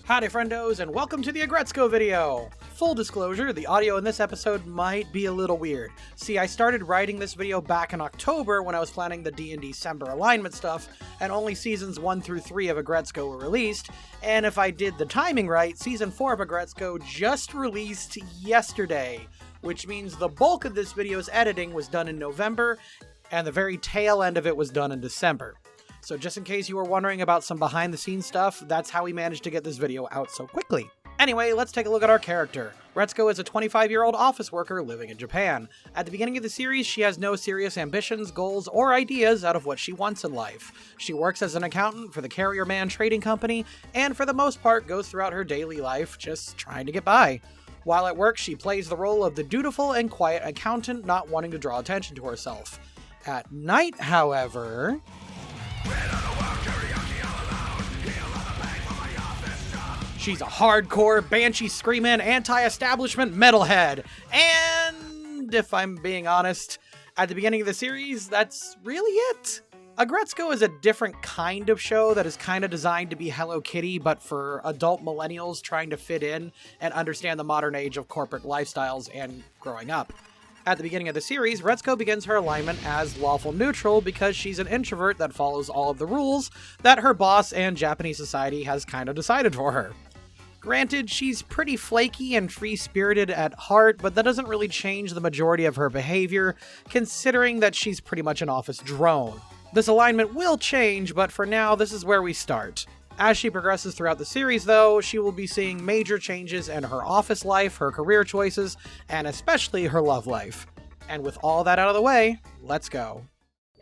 Howdy friendos, and welcome to the Aggretsuko video! Full disclosure, the audio in this episode might be a little weird. See, I started writing this video back in October when I was planning the D&D December alignment stuff, and only seasons 1 through 3 of Aggretsuko were released, and if I did the timing right, season 4 of Aggretsuko just released yesterday, which means the bulk of this video's editing was done in November, and the very tail end of it was done in December. So just in case you were wondering about some behind-the-scenes stuff, that's how we managed to get this video out so quickly. Anyway, let's take a look at our character. Retsuko is a 25-year-old office worker living in Japan. At the beginning of the series, she has no serious ambitions, goals, or ideas out of what she wants in life. She works as an accountant for the Carrier Man Trading Company, and for the most part goes throughout her daily life just trying to get by. While at work, she plays the role of the dutiful and quiet accountant not wanting to draw attention to herself. At night, however... she's a hardcore, banshee-screaming, anti-establishment metalhead. And if I'm being honest, at the beginning of the series, that's really it. Aggretsuko is a different kind of show that is kind of designed to be Hello Kitty, but for adult millennials trying to fit in and understand the modern age of corporate lifestyles and growing up. At the beginning of the series, Retsuko begins her alignment as lawful neutral because she's an introvert that follows all of the rules that her boss and Japanese society has kind of decided for her. Granted, she's pretty flaky and free-spirited at heart, but that doesn't really change the majority of her behavior, considering that she's pretty much an office drone. This alignment will change, but for now, this is where we start. As she progresses throughout the series, though, she will be seeing major changes in her office life, her career choices, and especially her love life. And with all that out of the way, let's go.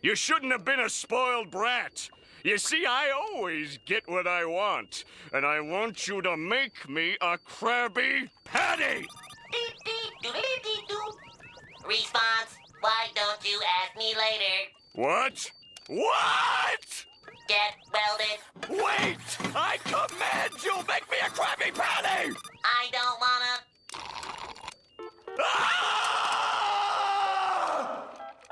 You shouldn't have been a spoiled brat. You see, I always get what I want, and I want you to make me a Krabby Patty! Response, why don't you ask me later? What? What? Get welded. Wait! I command you make me a Krabby Patty! I don't wanna... Ah!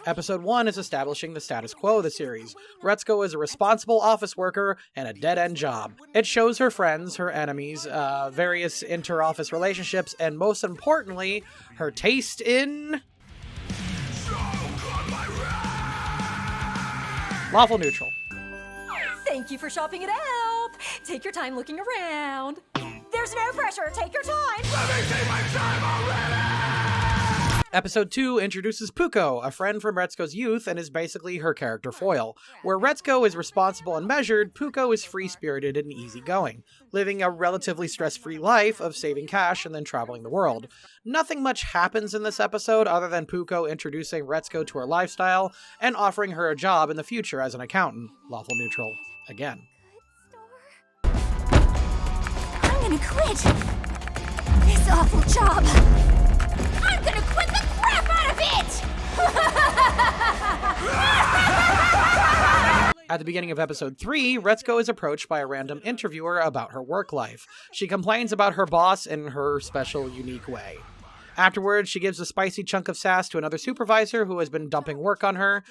Episode 1 is establishing the status quo of the series. Retsuko is a responsible office worker and a dead-end job. It shows her friends, her enemies, various inter-office relationships, and most importantly, her taste in... lawful neutral. Thank you for shopping it out. Take your time looking around. There's no pressure. Take your time. Let me take my time already! Episode 2 introduces Puko, a friend from Retsuko's youth and is basically her character foil. Where Retsuko is responsible and measured, Puko is free-spirited and easygoing, living a relatively stress-free life of saving cash and then traveling the world. Nothing much happens in this episode other than Puko introducing Retsuko to her lifestyle and offering her a job in the future as an accountant, lawful neutral, again. I'm gonna quit this awful job. I'm gonna quit the crap out of it! At the beginning of episode 3, Retsuko is approached by a random interviewer about her work life. She complains about her boss in her special, unique way. Afterwards, she gives a spicy chunk of sass to another supervisor who has been dumping work on her,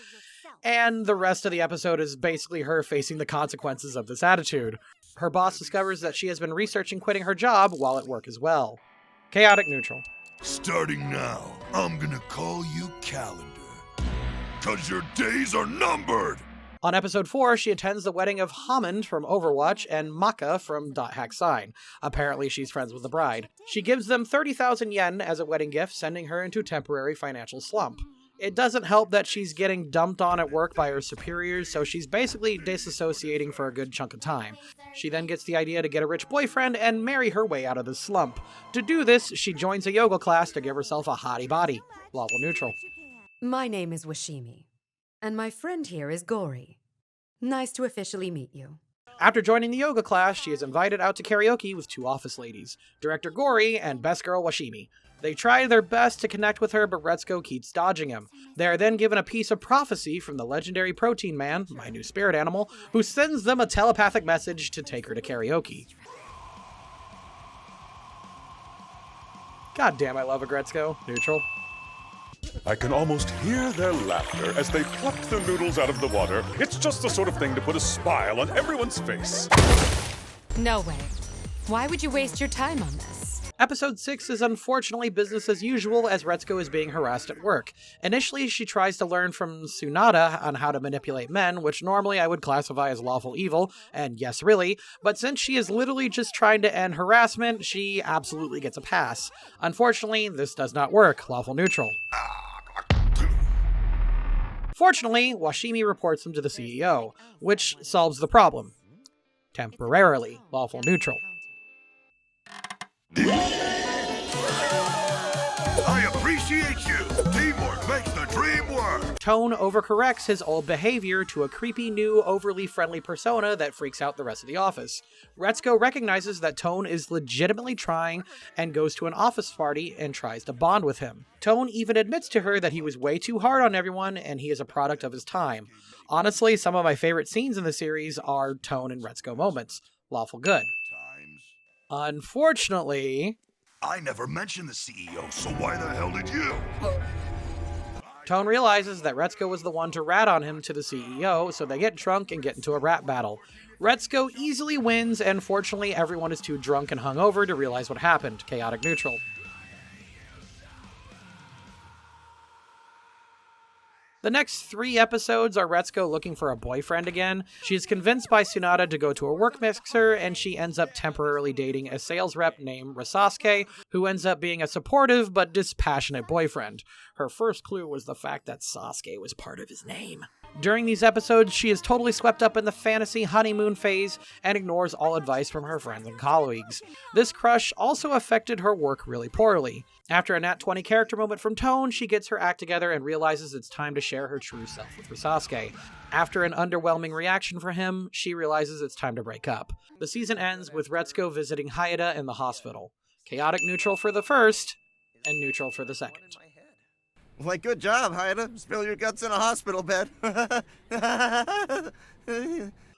and the rest of the episode is basically her facing the consequences of this attitude. Her boss discovers that she has been researching quitting her job while at work as well. Chaotic neutral. Starting now, I'm gonna call you Calendar. 'Cause your days are numbered! On episode 4, she attends the wedding of Hammond from Overwatch and Maka from .hack Sign. Apparently she's friends with the bride. She gives them 30,000 yen as a wedding gift, sending her into temporary financial slump. It doesn't help that she's getting dumped on at work by her superiors, so she's basically disassociating for a good chunk of time. She then gets the idea to get a rich boyfriend and marry her way out of the slump. To do this, she joins a yoga class to give herself a hottie body. Lawful neutral. My name is Washimi, and my friend here is Gori. Nice to officially meet you. After joining the yoga class, she is invited out to karaoke with 2 office ladies, Director Gori and Best Girl Washimi. They try their best to connect with her, but Retsuko keeps dodging him. They are then given a piece of prophecy from the legendary Protein Man, my new spirit animal, who sends them a telepathic message to take her to karaoke. God damn, I love Aggretsuko. Neutral. I can almost hear their laughter as they pluck the noodles out of the water. It's just the sort of thing to put a smile on everyone's face. No way. Why would you waste your time on this? Episode 6 is unfortunately business as usual as Retsuko is being harassed at work. Initially, she tries to learn from Tsunade on how to manipulate men, which normally I would classify as lawful evil, and yes, really, but since she is literally just trying to end harassment, she absolutely gets a pass. Unfortunately, this does not work, lawful neutral. Fortunately, Washimi reports him to the CEO, which solves the problem. Temporarily, lawful neutral. I appreciate you. Teamwork makes the dream work. Tone overcorrects his old behavior to a creepy new, overly friendly persona that freaks out the rest of the office. Retsuko recognizes that Tone is legitimately trying and goes to an office party and tries to bond with him. Tone even admits to her that he was way too hard on everyone and he is a product of his time. Honestly, some of my favorite scenes in the series are Tone and Retsuko moments. Lawful good. Unfortunately, I never mentioned the CEO, so why the hell did you? Tone realizes that Retsuko was the one to rat on him to the CEO, so they get drunk and get into a rap battle. Retsuko easily wins, and fortunately everyone is too drunk and hungover to realize what happened. Chaotic neutral. The next 3 episodes are Retsuko looking for a boyfriend again. She is convinced by Tsunade to go to a work mixer, and she ends up temporarily dating a sales rep named Risasuke, who ends up being a supportive but dispassionate boyfriend. Her first clue was the fact that Sasuke was part of his name. During these episodes, she is totally swept up in the fantasy honeymoon phase and ignores all advice from her friends and colleagues. This crush also affected her work really poorly. After a Nat 20 character moment from Tone, she gets her act together and realizes it's time to share her true self with Risasuke. After an underwhelming reaction from him, she realizes it's time to break up. The season ends with Retsuko visiting Haida in the hospital. Chaotic neutral for the first, and neutral for the second. Like, good job, Haida. Spill your guts in a hospital bed.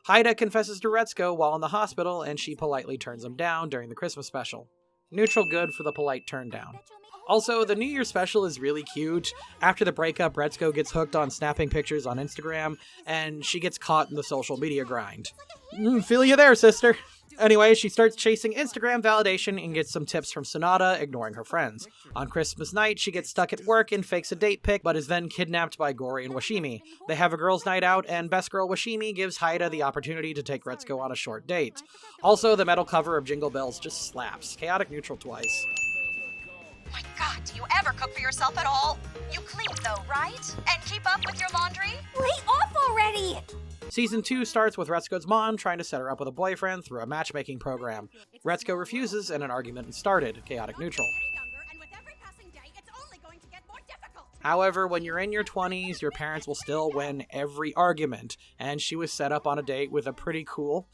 Haida confesses to Retsuko while in the hospital, and she politely turns him down during the Christmas special. Neutral good for the polite turn down. Also, the New Year special is really cute. After the breakup, Retsuko gets hooked on snapping pictures on Instagram, and she gets caught in the social media grind. Feel you there, sister. Anyway, she starts chasing Instagram validation and gets some tips from Tsunade, ignoring her friends. On Christmas night, she gets stuck at work and fakes a date pic, but is then kidnapped by Gory and Washimi. They have a girls' night out, and best girl Washimi gives Haida the opportunity to take Retsuko on a short date. Also, the metal cover of Jingle Bells just slaps. Chaotic neutral twice. My God, do you ever cook for yourself at all? You clean though, right? And keep up with your laundry? Lay off already! Season 2 starts with Retsuko's mom trying to set her up with a boyfriend through a matchmaking program. Retsuko refuses and an argument is started. Chaotic neutral. However, when you're in your 20s, your parents will still win every argument, and she was set up on a date with a pretty cool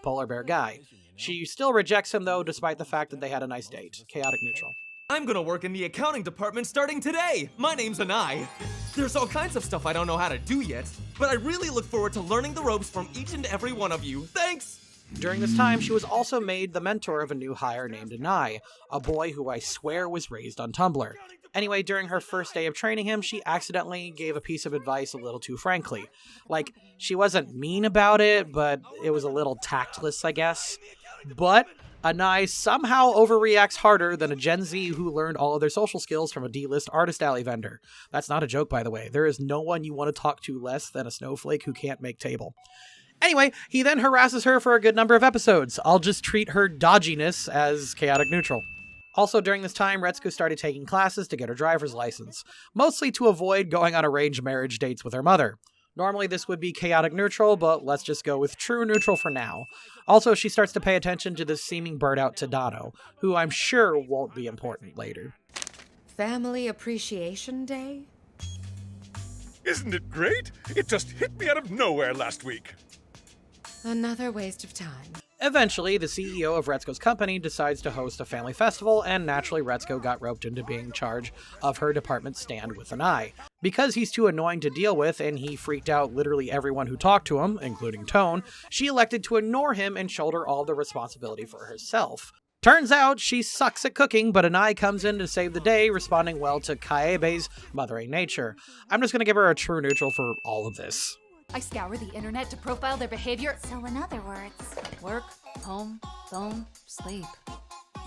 polar bear guy. She still rejects him though, despite the fact that they had a nice date. Chaotic neutral. I'm gonna work in the accounting department starting today! My name's Anai. There's all kinds of stuff I don't know how to do yet, but I really look forward to learning the ropes from each and every one of you. Thanks! During this time, she was also made the mentor of a new hire named Anai, a boy who I swear was raised on Tumblr. Anyway, during her first day of training him, she accidentally gave a piece of advice a little too frankly. Like, she wasn't mean about it, but it was a little tactless, I guess. But Anai somehow overreacts harder than a Gen Z who learned all of their social skills from a D-list artist alley vendor. That's not a joke, by the way. There is no one you want to talk to less than a snowflake who can't make table. Anyway, he then harasses her for a good number of episodes. I'll just treat her dodginess as chaotic neutral. Also, during this time, Retsuko started taking classes to get her driver's license, mostly to avoid going on arranged marriage dates with her mother. Normally this would be chaotic neutral, but let's just go with true neutral for now. Also, she starts to pay attention to this seeming burnout Tadano, who I'm sure won't be important later. Family Appreciation Day? Isn't it great? It just hit me out of nowhere last week. Another waste of time. Eventually, the CEO of Retsuko's company decides to host a family festival, and naturally Retsuko got roped into being in charge of her department's stand with Anai. Because he's too annoying to deal with and he freaked out literally everyone who talked to him, including Tone, she elected to ignore him and shoulder all the responsibility for herself. Turns out she sucks at cooking, but Anai comes in to save the day, responding well to Kaebe's mothering nature. I'm just gonna give her a true neutral for all of this. I scour the internet to profile their behavior. So in other words, Work, Home, phone, sleep.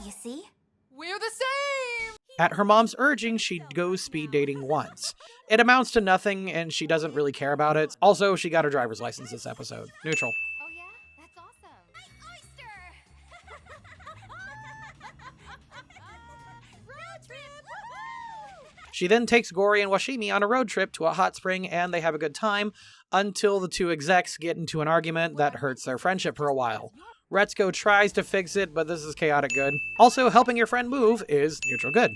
You see? We're the same! At her mom's urging, she goes speed dating once. It amounts to nothing, and she doesn't really care about it. Also, she got her driver's license this episode. Neutral. Oh yeah? That's awesome. My oyster! Road trip! Woohoo! She then takes Gory and Washimi on a road trip to a hot spring, and they have a good time until the two execs get into an argument that hurts their friendship for a while. Retsuko tries to fix it, but this is chaotic good. Also, helping your friend move is neutral good.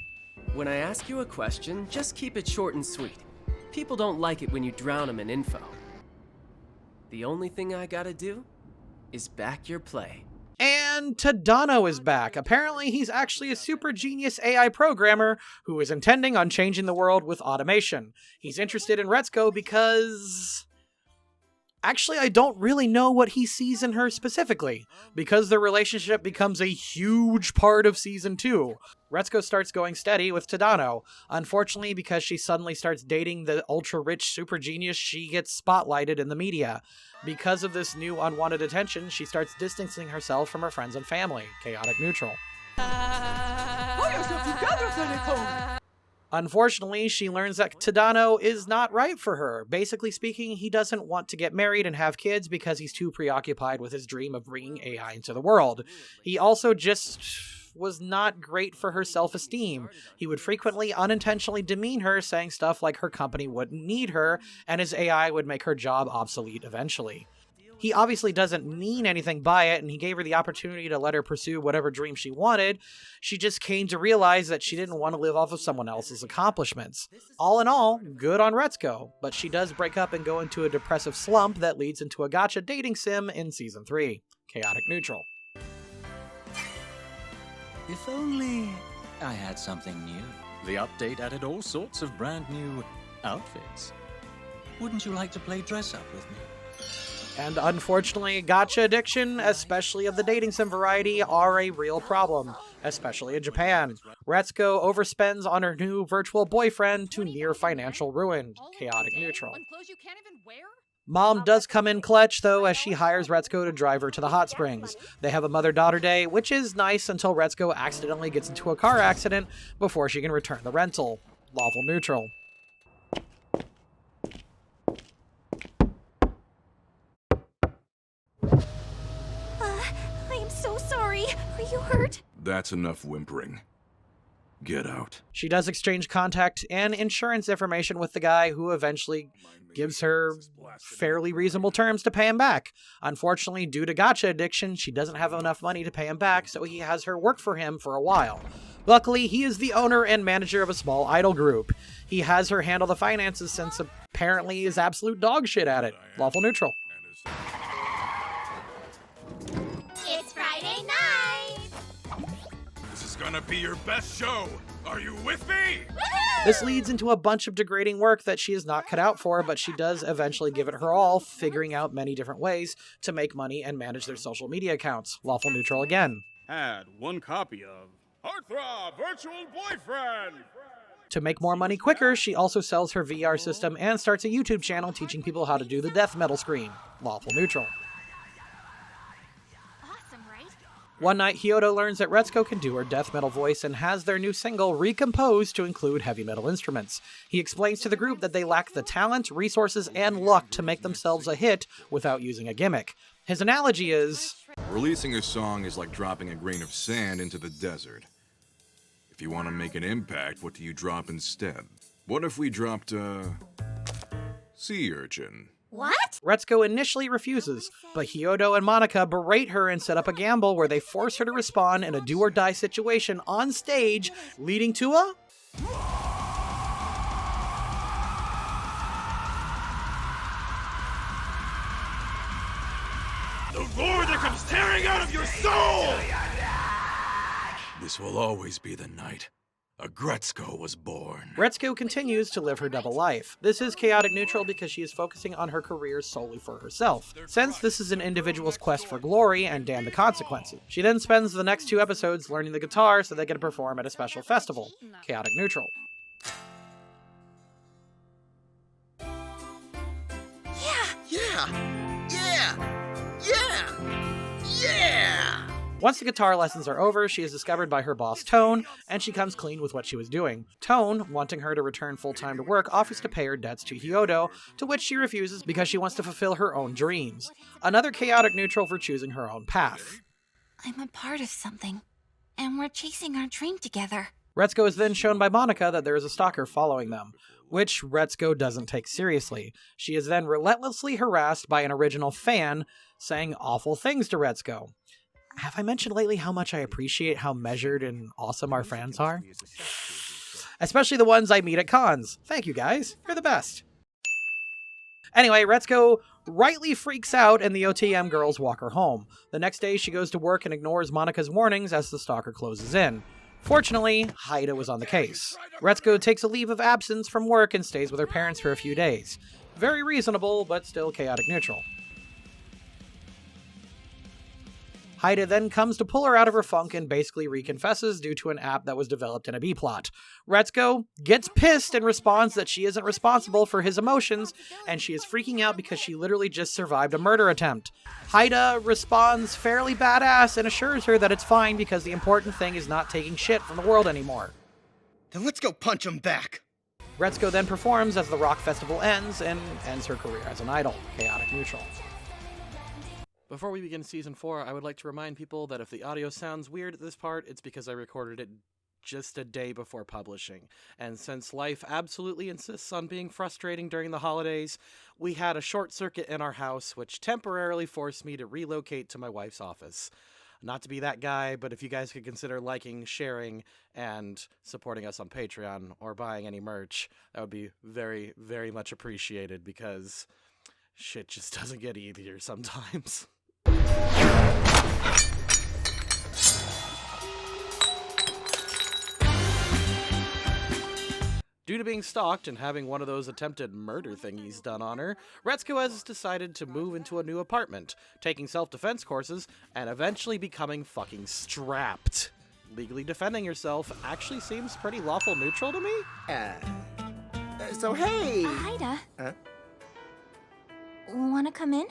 When I ask you a question, just keep it short and sweet. People don't like it when you drown them in info. The only thing I gotta do is back your play. And Tadano is back. Apparently, he's actually a super genius AI programmer who is intending on changing the world with automation. He's interested in Retsuko because... Actually, I don't really know what he sees in her specifically, because their relationship becomes a huge part of Season 2. Retsuko starts going steady with Tadano. Unfortunately, because she suddenly starts dating the ultra-rich super genius, she gets spotlighted in the media. Because of this new unwanted attention, she starts distancing herself from her friends and family. Chaotic neutral. Unfortunately, she learns that Tadano is not right for her. Basically speaking, he doesn't want to get married and have kids because he's too preoccupied with his dream of bringing AI into the world. He also just was not great for her self-esteem. He would frequently unintentionally demean her, saying stuff like her company wouldn't need her, and his AI would make her job obsolete eventually. He obviously doesn't mean anything by it, and he gave her the opportunity to let her pursue whatever dream she wanted. She just came to realize that she didn't want to live off of someone else's accomplishments. All in all, good on Retsuko, but she does break up and go into a depressive slump that leads into a gacha dating sim in Season 3. Chaotic neutral. If only I had something new. The update added all sorts of brand new outfits. Wouldn't you like to play dress up with me? And unfortunately, gacha addiction, especially of the dating sim variety, are a real problem, especially in Japan. Retsuko overspends on her new virtual boyfriend to near financial ruin. Chaotic neutral. Mom does come in clutch, though, as she hires Retsuko to drive her to the hot springs. They have a mother-daughter day, which is nice until Retsuko accidentally gets into a car accident before she can return the rental. Lawful neutral. I am so sorry. Are you hurt? That's enough whimpering. Get out. She does exchange contact and insurance information with the guy, who eventually gives her fairly reasonable terms to pay him back. Unfortunately, due to gacha addiction, she doesn't have enough money to pay him back, so he has her work for him for a while. Luckily, he is the owner and manager of a small idol group. He has her handle the finances since apparently he is absolute dog shit at it. Lawful neutral. It's Friday night! This is gonna be your best show. Are you with me? This leads into a bunch of degrading work that she is not cut out for, but she does eventually give it her all, figuring out many different ways to make money and manage their social media accounts. Lawful neutral again. Had one copy of Heartthrob Virtual Boyfriend. To make more money quicker, she also sells her VR system and starts a YouTube channel teaching people how to do the death metal screen. Lawful neutral. One night, Hyodo learns that Retsuko can do her death metal voice and has their new single recomposed to include heavy metal instruments. He explains to the group that they lack the talent, resources, and luck to make themselves a hit without using a gimmick. His analogy is... Releasing a song is like dropping a grain of sand into the desert. If you want to make an impact, what do you drop instead? What if we dropped a sea urchin? What? Retsuko initially refuses, but Hyodo and Monica berate her and set up a gamble where they force her to respond in a do-or-die situation on stage, leading to a... The roar that comes tearing out of your soul! This will always be the night Aggretsuko was born. Retsuko continues to live her double life. This is chaotic neutral because she is focusing on her career solely for herself, since this is an individual's quest for glory and damn the consequences. She then spends the next 2 episodes learning the guitar so they can perform at a special festival. Chaotic neutral. Yeah! Once the guitar lessons are over, she is discovered by her boss Tone, and she comes clean with what she was doing. Tone, wanting her to return full-time to work, offers to pay her debts to Hyodo, to which she refuses because she wants to fulfill her own dreams. Another chaotic neutral for choosing her own path. I'm a part of something, and we're chasing our dream together. Retsuko is then shown by Monica that there is a stalker following them, which Retsuko doesn't take seriously. She is then relentlessly harassed by an original fan, saying awful things to Retsuko. Have I mentioned lately how much I appreciate how measured and awesome our fans are? Especially the ones I meet at cons. Thank you guys, you're the best. Anyway, Retsuko rightly freaks out and the OTM girls walk her home. The next day she goes to work and ignores Monica's warnings as the stalker closes in. Fortunately, Haida was on the case. Retsuko takes a leave of absence from work and stays with her parents for a few days. Very reasonable, but still chaotic neutral. Haida then comes to pull her out of her funk and basically reconfesses due to an app that was developed in a B-plot. Retsuko gets pissed and responds that she isn't responsible for his emotions, and she is freaking out because she literally just survived a murder attempt. Haida responds fairly badass and assures her that it's fine because the important thing is not taking shit from the world anymore. Then let's go punch him back! Retsuko then performs as the rock festival ends and ends her career as an idol. Chaotic neutral. Before we begin Season 4, I would like to remind people that if the audio sounds weird at this part, it's because I recorded it just a day before publishing. And since life absolutely insists on being frustrating during the holidays, we had a short circuit in our house, which temporarily forced me to relocate to my wife's office. Not to be that guy, but if you guys could consider liking, sharing, and supporting us on Patreon or buying any merch, that would be very, very much appreciated because shit just doesn't get easier sometimes. Due to being stalked and having one of those attempted murder thingies done on her, Retsuko has decided to move into a new apartment, taking self-defense courses, and eventually becoming fucking strapped. Legally defending yourself actually seems pretty lawful neutral to me? So hey! Haida. Huh? Wanna come in?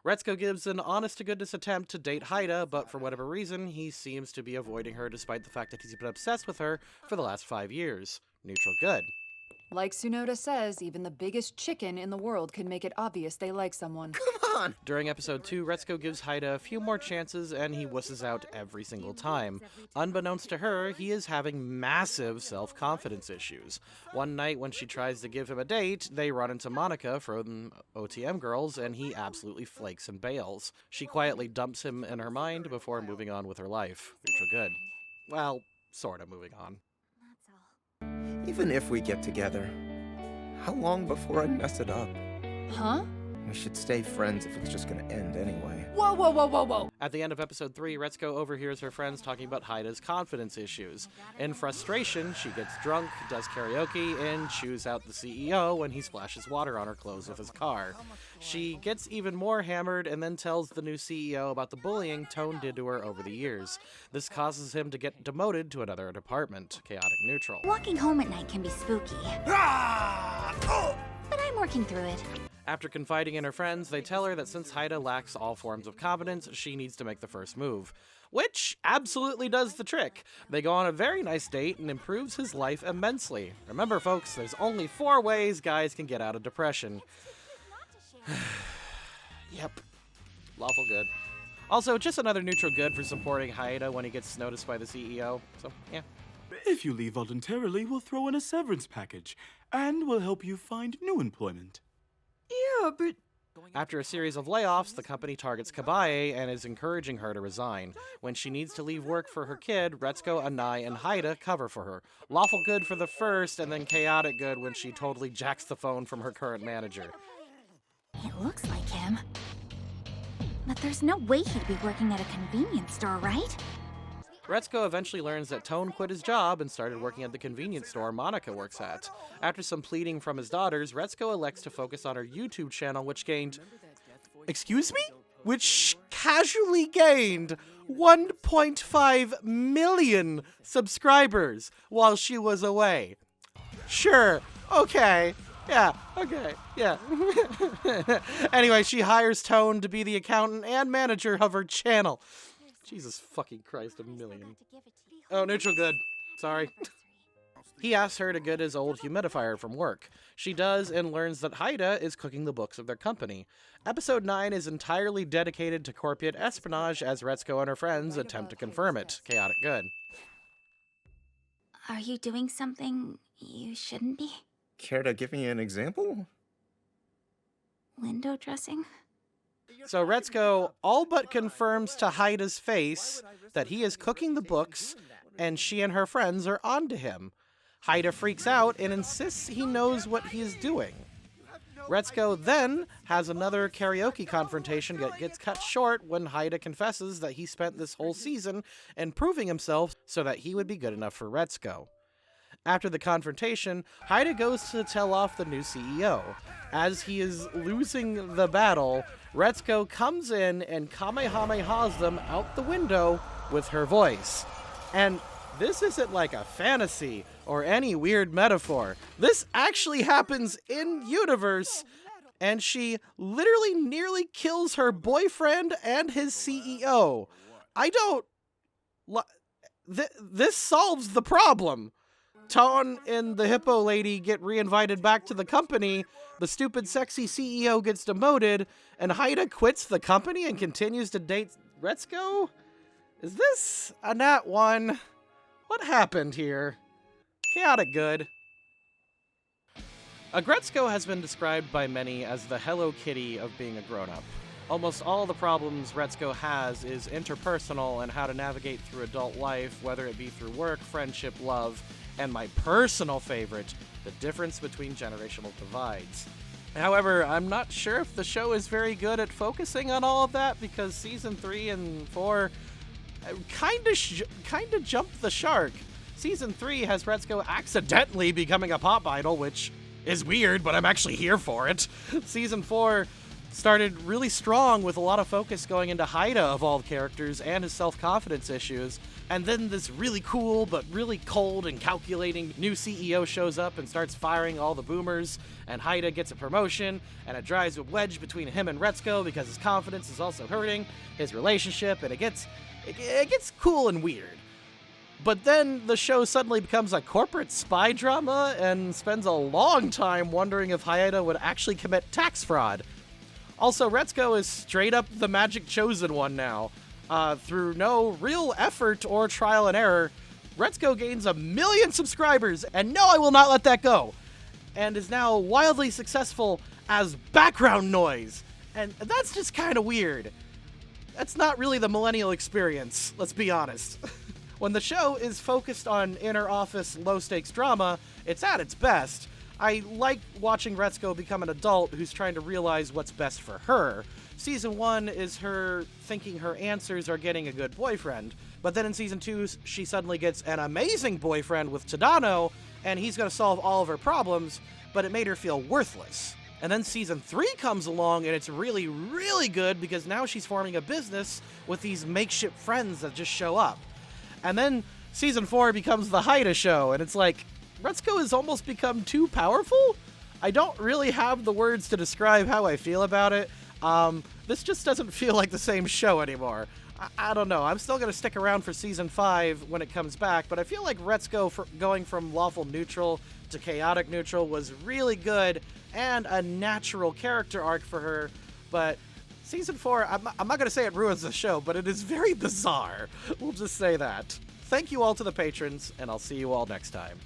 Retsuko gives an honest-to-goodness attempt to date Haida, but for whatever reason, he seems to be avoiding her despite the fact that he's been obsessed with her for the last 5 years. Neutral good. Like Tsunoda says, even the biggest chicken in the world can make it obvious they like someone. Come on! During episode 2, Retsuko gives Haida a few more chances and he wusses out every single time. Unbeknownst to her, he is having massive self-confidence issues. One night when she tries to give him a date, they run into Monica from OTM Girls and he absolutely flakes and bails. She quietly dumps him in her mind before moving on with her life. Neutral good. Well, sorta moving on. Even if we get together, how long before I mess it up? Huh? We should stay friends if it's just gonna end anyway. Whoa, whoa, whoa, whoa, whoa! At the end of episode 3, Retsuko overhears her friends talking about Haida's confidence issues. In frustration, she gets drunk, does karaoke, and chews out the CEO when he splashes water on her clothes with his car. She gets even more hammered and then tells the new CEO about the bullying Tone did to her over the years. This causes him to get demoted to another department. Chaotic neutral. Walking home at night can be spooky. But I'm working through it. After confiding in her friends, they tell her that since Haida lacks all forms of competence, she needs to make the first move. Which absolutely does the trick. They go on a very nice date and improves his life immensely. Remember folks, there's only 4 ways guys can get out of depression. Yep. Lawful good. Also, just another neutral good for supporting Haida when he gets noticed by the CEO. So, yeah. If you leave voluntarily, we'll throw in a severance package, and we'll help you find new employment. Yeah, but... After a series of layoffs, the company targets Kabaye and is encouraging her to resign. When she needs to leave work for her kid, Retsuko, Anai, and Haida cover for her. Lawful good for the first, and then chaotic good when she totally jacks the phone from her current manager. It looks like him. But there's no way he'd be working at a convenience store, right? Retsuko eventually learns that Tone quit his job and started working at the convenience store Monica works at. After some pleading from his daughters, Retsuko elects to focus on her YouTube channel, which gained... Excuse me? Which casually gained 1.5 million subscribers while she was away. Sure, okay. Yeah, okay, yeah. Anyway, she hires Tone to be the accountant and manager of her channel. Jesus fucking Christ, a million. Oh, neutral good. Sorry. He asks her to get his old humidifier from work. She does and learns that Haida is cooking the books of their company. Episode 9 is entirely dedicated to corporate espionage as Retsuko and her friends attempt to confirm it. Chaotic good. Are you doing something you shouldn't be? Care to give me an example? Window dressing? So Retsuko all but confirms to Haida's face that he is cooking the books and she and her friends are onto him. Haida freaks out and insists he knows what he is doing. Retsuko then has another karaoke confrontation that gets cut short when Haida confesses that he spent this whole season improving himself so that he would be good enough for Retsuko. After the confrontation, Haida goes to tell off the new CEO. As he is losing the battle, Retsuko comes in and kamehamehas them out the window with her voice. And this isn't like a fantasy or any weird metaphor. This actually happens in universe, and she literally nearly kills her boyfriend and his CEO. I don't... This solves the problem. Tone and the hippo lady get reinvited back to the company, the stupid sexy CEO gets demoted, and Haida quits the company and continues to date Retsuko? Is this a nat 1? What happened here? Chaotic good. Aggretsuko has been described by many as the Hello Kitty of being a grown-up. Almost all the problems Retsuko has is interpersonal and how to navigate through adult life, whether it be through work, friendship, love, and my personal favorite, the difference between generational divides. However, I'm not sure if the show is very good at focusing on all of that because season 3 and 4 kind of jumped the shark. Season 3 has Retsuko accidentally becoming a pop idol, which is weird, but I'm actually here for it. Season 4 started really strong with a lot of focus going into Haida of all characters and his self-confidence issues. And then this really cool but really cold and calculating new CEO shows up and starts firing all the boomers, and Haida gets a promotion, and it drives a wedge between him and Retsuko because his confidence is also hurting his relationship, and it gets cool and weird. But then the show suddenly becomes a corporate spy drama and spends a long time wondering if Haida would actually commit tax fraud. Also, Retsuko is straight up the magic chosen one now. Through no real effort or trial and error, Retsuko gains 1 million subscribers, and no, I will not let that go, and is now wildly successful as background noise. And that's just kind of weird. That's not really the millennial experience, let's be honest. When the show is focused on inner office, low-stakes drama, it's at its best. I like watching Retsuko become an adult who's trying to realize what's best for her. Season 1 is her thinking her answers are getting a good boyfriend, but then in Season 2, she suddenly gets an amazing boyfriend with Tadano, and he's going to solve all of her problems, but it made her feel worthless. And then Season 3 comes along, and it's really, really good because now she's forming a business with these makeshift friends that just show up. And then Season 4 becomes the Haida show, and it's like, Retsuko has almost become too powerful? I don't really have the words to describe how I feel about it. This just doesn't feel like the same show anymore. I don't know. I'm still going to stick around for Season 5 when it comes back, but I feel like Retsuko going from lawful neutral to chaotic neutral was really good and a natural character arc for her, but Season 4, I'm not going to say it ruins the show, but it is very bizarre. We'll just say that. Thank you all to the patrons, and I'll see you all next time.